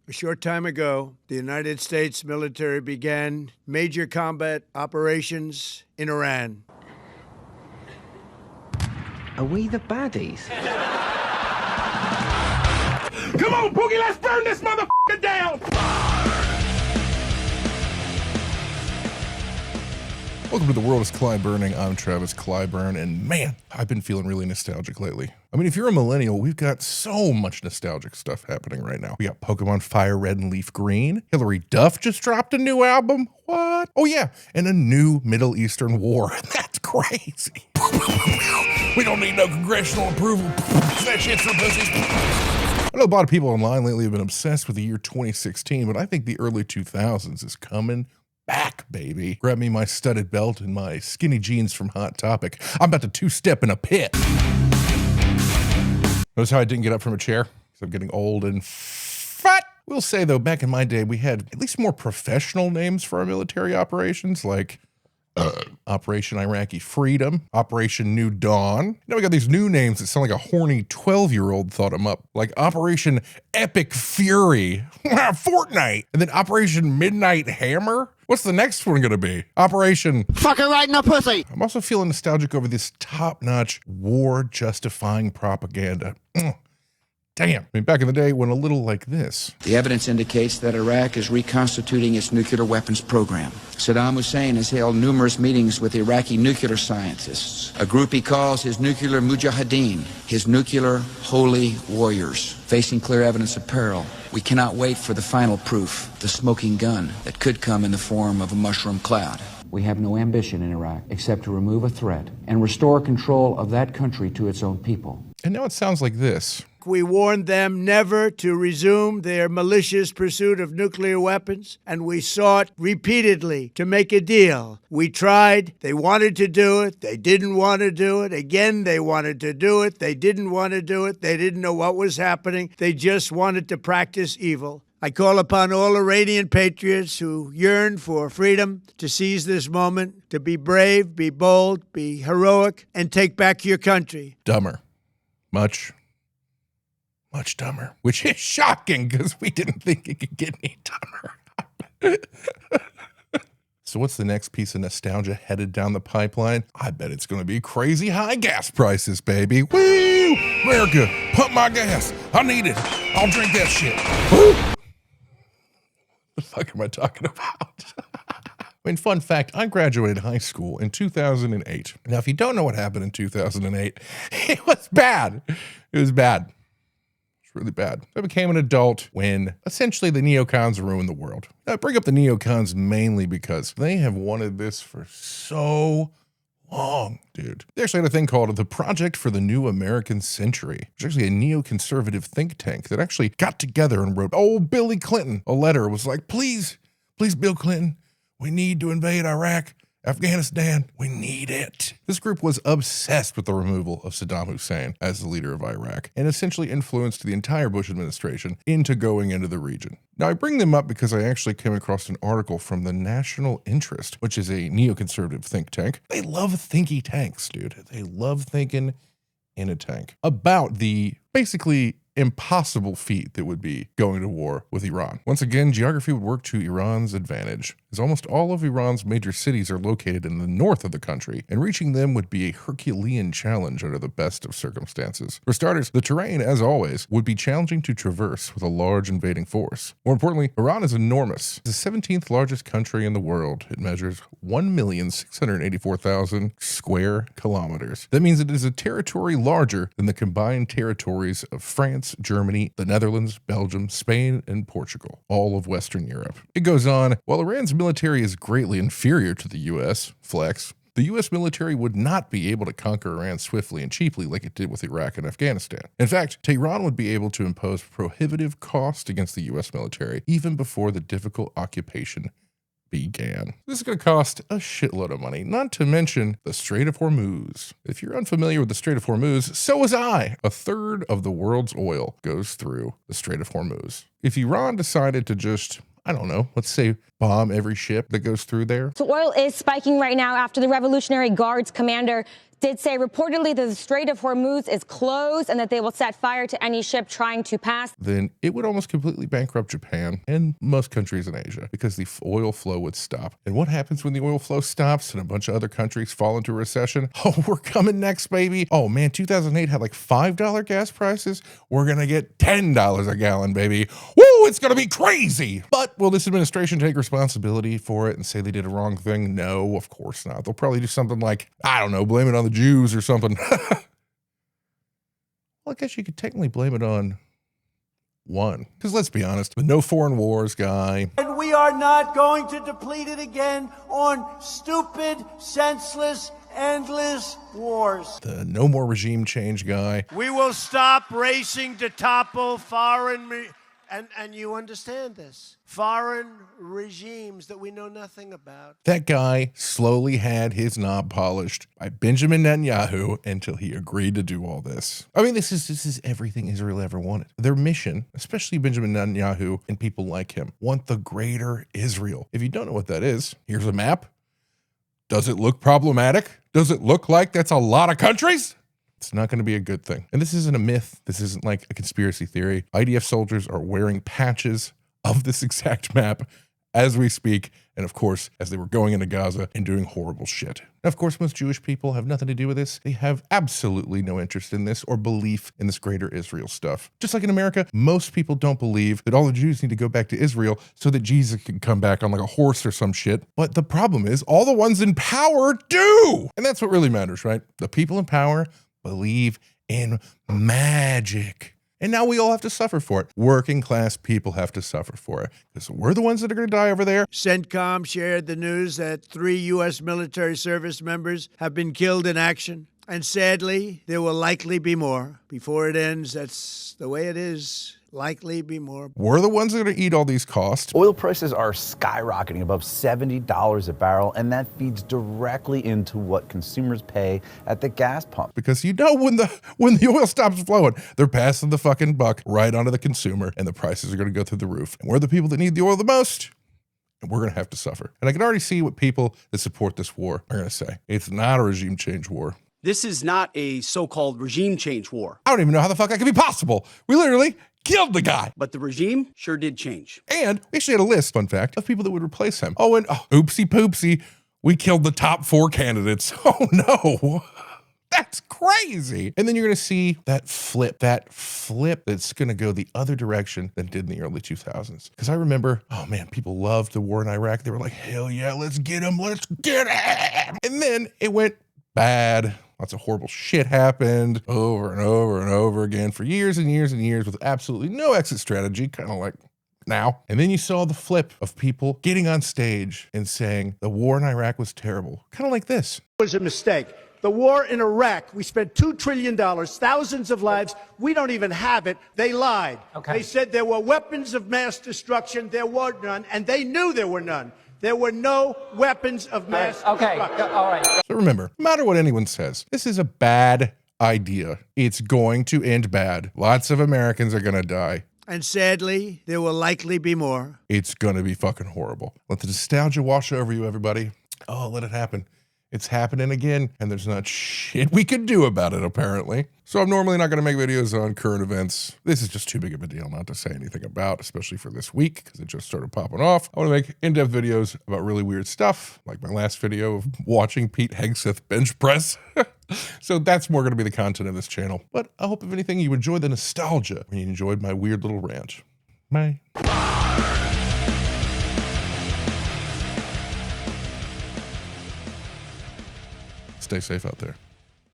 A short time ago, the United States military began major combat operations in Iran. Are we the baddies? Come on, Boogie, let's burn this motherfucker down! Welcome to The World is Clyburning. I'm Travis Clyburn, and man, I've been feeling really nostalgic lately. I mean, if you're a millennial, we've got so much nostalgic stuff happening right now. We got Pokemon Fire Red and Leaf Green. Hilary Duff just dropped a new album. What? Oh yeah, and a new Middle Eastern war. That's crazy. We don't need no congressional approval. That shit's for pussies. I know a lot of people online lately have been obsessed with the year 2016, but I think the early 2000s is coming back, baby. Grab me my studded belt and my skinny jeans from Hot Topic. I'm about to two-step in a pit. Notice how I didn't get up from a chair? Because I'm getting old and fat. We'll say, though, back in my day, we had at least more professional names for our military operations, like Operation Iraqi Freedom, Operation New Dawn. Now we got these new names that sound like a horny 12-year-old thought them up, like Operation Epic Fury, Fortnite, and then Operation Midnight Hammer. What's the next one gonna be? Operation Fuck her right in the pussy. I'm also feeling nostalgic over this top-notch war-justifying propaganda. Damn. I mean, back in the day, when a little like this. The evidence indicates that Iraq is reconstituting its nuclear weapons program. Saddam Hussein has held numerous meetings with Iraqi nuclear scientists, a group he calls his nuclear mujahideen, his nuclear holy warriors. Facing clear evidence of peril, we cannot wait for the final proof, the smoking gun that could come in the form of a mushroom cloud. We have no ambition in Iraq except to remove a threat and restore control of that country to its own people. And now it sounds like this. We warned them never to resume their malicious pursuit of nuclear weapons, and we sought repeatedly to make a deal. We tried. They wanted to do it. They didn't want to do it. Again, they wanted to do it. They didn't want to do it. They didn't know what was happening. They just wanted to practice evil. I call upon all Iranian patriots who yearn for freedom to seize this moment, to be brave, be bold, be heroic, and take back your country. Dumber. Much dumber. Which is shocking because we didn't think it could get any dumber. So what's the next piece of nostalgia headed down the pipeline? I bet it's going to be crazy high gas prices, baby. Woo! America, pump my gas. I need it. I'll drink that shit. Woo! What the fuck am I talking about? I mean, fun fact, I graduated high school in 2008. Now, if you don't know what happened in 2008, it was bad. It was bad. It's really bad. I became an adult when essentially the neocons ruined the world. I bring up the neocons mainly because they have wanted this for so long, dude. They actually had a thing called the Project for the New American Century. It's actually a neoconservative think tank that actually got together and wrote, Billy Clinton a letter. It was like, please, Bill Clinton, we need to invade Iraq. Afghanistan, we need it. This group was obsessed with the removal of Saddam Hussein as the leader of Iraq and essentially influenced the entire Bush administration into going into the region. Now, I bring them up because I actually came across an article from the National Interest, which is a neoconservative think tank. They love thinky tanks, dude. They love thinking in a tank about the basically impossible feat that would be going to war with Iran. Once again, geography would work to Iran's advantage, as almost all of Iran's major cities are located in the north of the country, and reaching them would be a Herculean challenge under the best of circumstances. For starters, the terrain, as always, would be challenging to traverse with a large invading force. More importantly, Iran is enormous. It's the 17th largest country in the world. It measures 1,684,000 square kilometers. That means it is a territory larger than the combined territories of France, Germany, the Netherlands, Belgium, Spain, and Portugal, all of Western Europe. It goes on, while Iran's military is greatly inferior to the U.S., flex, the U.S. military would not be able to conquer Iran swiftly and cheaply like it did with Iraq and Afghanistan. In fact, Tehran would be able to impose prohibitive cost against the U.S. military even before the difficult occupation began. This is going to cost a shitload of money, not to mention the Strait of Hormuz. If you're unfamiliar with the Strait of Hormuz, so was I. A third of the world's oil goes through the Strait of Hormuz. If Iran decided to just, I don't know, let's say bomb every ship that goes through there. So oil is spiking right now after the Revolutionary Guards commander did say reportedly that the Strait of Hormuz is closed and that they will set fire to any ship trying to pass. Then it would almost completely bankrupt Japan and most countries in Asia because the oil flow would stop. And what happens when the oil flow stops and a bunch of other countries fall into a recession? Oh, we're coming next, baby. Oh man, 2008 had like $5 gas prices. We're going to get $10 a gallon, baby. Woo, it's going to be crazy. But will this administration take responsibility for it and say they did a wrong thing? No, of course not. They'll probably do something like, I don't know, blame it on the Jews or something. Well, I guess you could technically blame it on one. Because let's be honest, the no foreign wars guy. And we are not going to deplete it again on stupid, senseless, endless wars. The no more regime change guy. We will stop racing to topple foreign, and you understand this, foreign regimes that we know nothing about. That guy slowly had his knob polished by Benjamin Netanyahu until he agreed to do all this. I mean, this is everything Israel ever wanted. Their mission, especially Benjamin Netanyahu and people like him, want the greater Israel. If you don't know what that is, here's a map. Does it look problematic? Does it look like that's a lot of countries? It's not going to be a good thing. And this isn't a myth. This isn't like a conspiracy theory. IDF soldiers are wearing patches of this exact map as we speak. And of course, as they were going into Gaza and doing horrible shit. Now, of course, most Jewish people have nothing to do with this. They have absolutely no interest in this or belief in this greater Israel stuff. Just like in America, most people don't believe that all the Jews need to go back to Israel so that Jesus can come back on like a horse or some shit. But the problem is all the ones in power do. And that's what really matters, right? The people in power believe in magic. And now we all have to suffer for it. Working class people have to suffer for it because we're the ones that are going to die over there. CENTCOM shared the news that 3 U.S. military service members have been killed in action. And sadly, there will likely be more. Before it ends, that's the way it is. Likely be more. We're the ones that are going to eat all these costs. Oil prices are skyrocketing above $70 a barrel, and that feeds directly into what consumers pay at the gas pump. Because you know when the oil stops flowing, they're passing the fucking buck right onto the consumer, and the prices are going to go through the roof. And we're the people that need the oil the most, and we're going to have to suffer. And I can already see what people that support this war are going to say. It's not a regime change war. This is not a so-called regime change war. I don't even know how the fuck that could be possible. We literally killed the guy. But the regime sure did change. And we actually had a list, fun fact, of people that would replace him. Oh, and oopsie poopsie, we killed the top 4 candidates. Oh no. That's crazy. And then you're going to see that flip that's going to go the other direction than it did in the early 2000s. Because I remember, oh man, people loved the war in Iraq. They were like, hell yeah, let's get him. And then it went bad. Lots of horrible shit happened over and over and over again for years and years and years with absolutely no exit strategy, kind of like now. And then you saw the flip of people getting on stage and saying the war in Iraq was terrible, kind of like this. It was a mistake. The war in Iraq, we spent $2 trillion, thousands of lives. We don't even have it. They lied. Okay. They said there were weapons of mass destruction. There were none, and they knew there were none. There were no weapons of mass destruction. All right. So remember, no matter what anyone says, this is a bad idea. It's going to end bad. Lots of Americans are going to die. And sadly, there will likely be more. It's going to be fucking horrible. Let the nostalgia wash over you, everybody. Oh, let it happen. It's happening again, and there's not shit we can do about it, apparently. So I'm normally not going to make videos on current events. This is just too big of a deal not to say anything about, especially for this week, because it just started popping off. I want to make in-depth videos about really weird stuff, like my last video of watching Pete Hegseth bench press. So that's more going to be the content of this channel. But I hope, if anything, you enjoyed the nostalgia and you enjoyed my weird little rant. Bye. Stay safe out there.